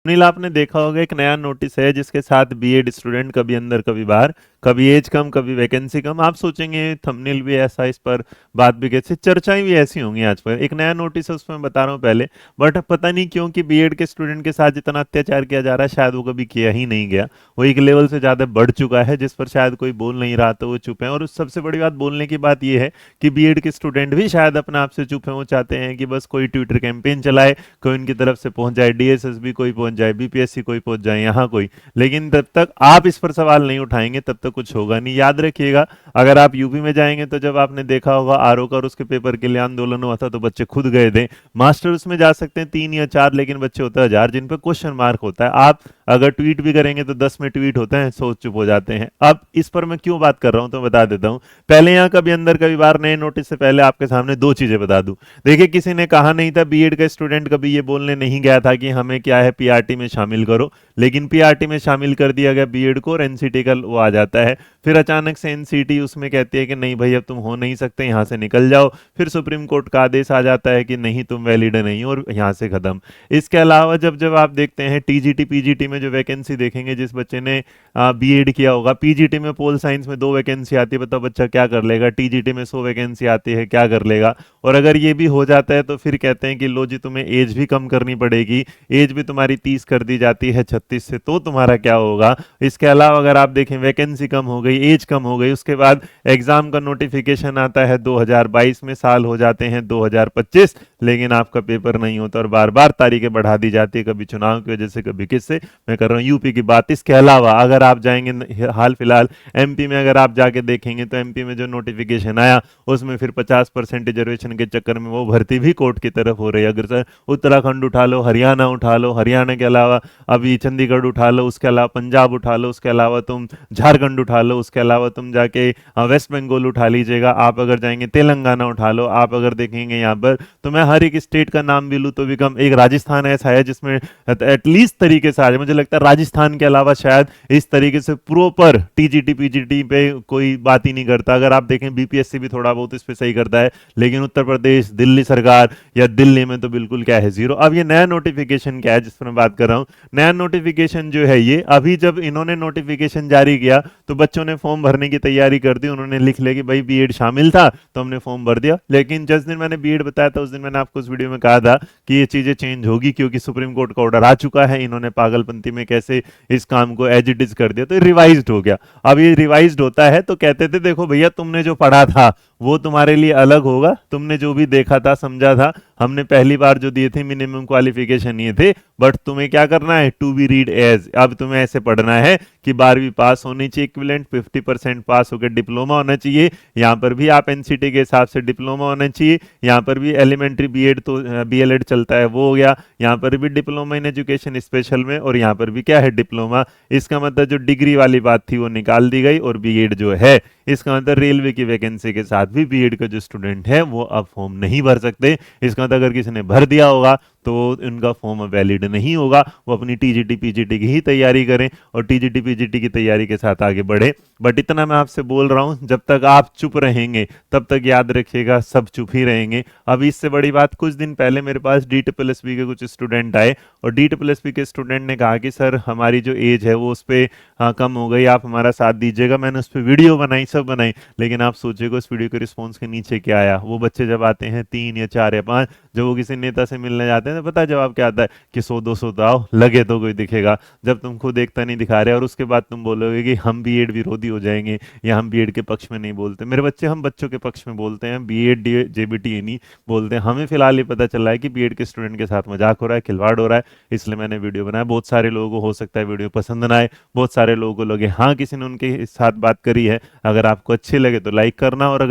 नील, आपने देखा होगा एक नया नोटिस है जिसके साथ बीएड स्टूडेंट कभी अंदर कभी बाहर, कभी एज कम कभी वैकेंसी कम। आप सोचेंगे थंबनेल भी ऐसा, इस पर बात भी कैसे, चर्चाएं भी ऐसी होंगी। आज पर एक नया नोटिस है, उसमें बता रहा हूँ पहले। बट पता नहीं क्यों कि बीएड के स्टूडेंट के साथ जितना अत्याचार किया जा रहा है, शायद वो कभी किया ही नहीं गया। वो एक लेवल से ज्यादा बढ़ चुका है, जिस पर शायद कोई बोल नहीं रहा, तो वो चुप है। और उस सबसे बड़ी बात बोलने की बात ये है कि बीएड के स्टूडेंट भी शायद अपने आप से चुप है। वो चाहते हैं कि बस कोई ट्विटर कैंपेन चलाए, कोई उनकी तरफ से पहुंच जाए, डीएसएसबी कोई पहुंच जाए, बीपीएससी कोई पहुंच जाए, यहाँ कोई। लेकिन तब तक आप इस पर सवाल नहीं उठाएंगे तब तक कुछ होगा नहीं। याद रखिएगा, अगर आप यूपी में जाएंगे तो जब आपने देखा होगा आरओ का और उसके पेपर के लिए आंदोलन हुआ था, तो बच्चे खुद गए थे। मास्टर्स में जा सकते हैं 3 या 4, लेकिन बच्चे होते हैं 1000 जिन पे क्वेश्चन मार्क होता है। आप अगर ट्वीट भी करेंगे तो 10 में ट्वीट होते हैं, 100 चुप हो जाते हैं। अब इस पर मैं क्यों बात कर रहा हूं तो बता देता हूं। पहले यहाँ कभी अंदर कभी बाहर नए नोटिस से पहले आपके सामने दो चीजें बता दूं। देखिए, किसी ने कहा नहीं था, बीएड का स्टूडेंट कभी ये बोलने नहीं गया था कि हमें क्या है पीआरटी में शामिल करो। लेकिन पीआरटी में शामिल कर दिया गया बीएड को, और एनसीटी का वो आ जाता है। फिर अचानक से एनसीटी उसमें कहती है कि नहीं भाई, अब तुम हो नहीं सकते, यहाँ से निकल जाओ। फिर सुप्रीम कोर्ट का आदेश आ जाता है कि नहीं, तुम वैलिड नहीं हो, और यहाँ से खत्म। इसके अलावा जब जब आप देखते हैं टीजीटी पीजीटी में जो वैकेंसी देखेंगे, जिस बच्चे ने बीएड किया होगा, पीजीटी में पोल साइंस में 2 वैकेंसी आती है, बताओ बच्चा क्या कर लेगा। टीजीटी में 100 वैकेंसी आती है, क्या कर लेगा। और अगर ये भी हो जाता है तो फिर कहते हैं कि लो जी, तुम्हें एज भी कम करनी पड़ेगी। एज भी तुम्हारी 30 कर दी जाती है 36 से, तो तुम्हारा क्या होगा। इसके अलावा अगर आप देखें, वैकेंसी कम हो गई, एज कम हो गई, उसके बाद एग्जाम का नोटिफिकेशन आता है 2022 में, साल हो जाते हैं 2025, लेकिन आपका पेपर नहीं होता, और बार बार तारीखें बढ़ा दी जाती है, कभी चुनाव की वजह से, कभी किससे। मैं कर रहा हूँ यूपी की बात। इसके अलावा अगर आप जाएंगे हाल फिलहाल एमपी में, अगर आप जाके देखेंगे तो एमपी में जो नोटिफिकेशन आया, उसमें फिर 50% रिजर्वेशन के चक्कर में वो भर्ती भी कोर्ट की तरफ हो रही है। अगर सर उत्तराखंड उठा लो, हरियाणा उठा लो, हरियाणा के अलावा अभी चंडीगढ़ उठा लो, उसके अलावा पंजाब उठा लो, उसके अलावा तुम झारखंड उठा लो, उसके अलावा तुम जाके वेस्ट बंगाल उठा लीजिएगा, आप अगर जाएंगे तेलंगाना उठा लो, आप अगर देखेंगे यहाँ पर, तो मैं हर एक स्टेट का नाम भी लूँ तो भी कम। एक राजस्थान ऐसा है जिसमें एटलीस्ट तरीके से आज मुझे लगता है राजस्थान के अलावा शायद इस तरीके से प्रॉपर टीजीटी पीजीटी पे कोई बात ही नहीं करता। अगर आप देखें बीपीएससी भी थोड़ा बहुत इस पे सही करता है, लेकिन उत्तर प्रदेश, दिल्ली सरकार या दिल्ली में तो बिल्कुल क्या है, जीरो। अब ये नया नोटिफिकेशन क्या है जिस पर मैं बात कर रहा हूँ, नया नोटिफिकेशन जो है ये अभी जब इन्होंने नोटिफिकेशन जारी किया तो बच्चों ने फॉर्म भरने की तैयारी कर दी। उन्होंने लिख लिया कि भाई बीएड शामिल था तो हमने फॉर्म भर दिया। लेकिन जिस दिन मैंने बीएड बताया था, उस दिन मैंने आपको उस वीडियो में कहा था कि ये चीजें चेंज होगी, क्योंकि सुप्रीम कोर्ट का ऑर्डर आ चुका है। इन्होंने पागलपंती में कैसे इस काम को एज इट इज कर दिया, तो रिवाइज्ड हो गया। अब ये रिवाइज्ड होता है तो कहते थे देखो भैया, तुमने जो पढ़ा था वो तुम्हारे लिए अलग होगा, तुमने जो भी देखा था समझा था, हमने पहली बार जो दिए थे मिनिमम क्वालिफिकेशन ये थे, बट तुम्हें क्या करना है, टू बी रीड एज। अब तुम्हें ऐसे पढ़ना है कि 12वीं पास होनी चाहिए, इक्विवेलेंट 50% पास होकर डिप्लोमा होना चाहिए। यहाँ पर भी आप एनसीटी के हिसाब से डिप्लोमा होना चाहिए। यहाँ पर भी एलिमेंट्री बीएड तो बीएलएड चलता है, वो हो गया। यहाँ पर भी डिप्लोमा इन एजुकेशन स्पेशल में, और यहाँ पर भी क्या है, डिप्लोमा। इसका मतलब जो डिग्री वाली बात थी वो निकाल दी गई, और बीएड जो है, इसका मतलब रेलवे की वैकेंसी के साथ भी बीएड का जो स्टूडेंट है वो अब फॉर्म नहीं भर सकते। इसका मतलब अगर किसी ने भर दिया होगा तो उनका फॉर्म वैलिड नहीं होगा। वो अपनी टीजीटी पीजीटी की ही तैयारी करें, और टीजीटी पीजीटी की तैयारी के साथ आगे बढ़े। बट इतना मैं आपसे बोल रहा हूं, जब तक आप चुप रहेंगे तब तक याद रखिएगा सब चुप ही रहेंगे। अब इससे बड़ी बात, कुछ दिन पहले मेरे पास DSSB के कुछ स्टूडेंट आए, और DSSB के स्टूडेंट ने कहा कि सर हमारी जो एज है वो उस पर कम हो गई, आप हमारा साथ दीजिएगा। मैंने उस पर वीडियो बनाई, सब बनाई, लेकिन आप सोचिएगा उस वीडियो के रिस्पॉन्स के नीचे क्या आया। वो बच्चे जब आते हैं 3 या 4 या 5, जब वो किसी नेता से मिलने जाते हैं तो पता है जवाब क्या आता है कि 100-200 तो आओ, लगे तो कोई दिखेगा। जब तुम खुद एकता नहीं दिखा रहे और उसके बाद तुम बोलोगे कि हम बीएड विरोधी हो जाएंगे या हम बीएड के पक्ष में नहीं बोलते। मेरे बच्चे, हम बच्चों के पक्ष में बोलते हैं, बीएड जेबीटी ये नहीं बोलते। हमें फिलहाल ये पता चला है कि बीएड के स्टूडेंट के साथ मजाक हो रहा है, खिलवाड़ हो रहा है, इसलिए मैंने वीडियो बनाया। बहुत सारे लोगों को हो सकता है वीडियो पसंद ना आए, बहुत सारे लोगों को लगे हाँ किसी ने उनके साथ बात करी है। अगर आपको अच्छी लगे तो लाइक करना, और अगर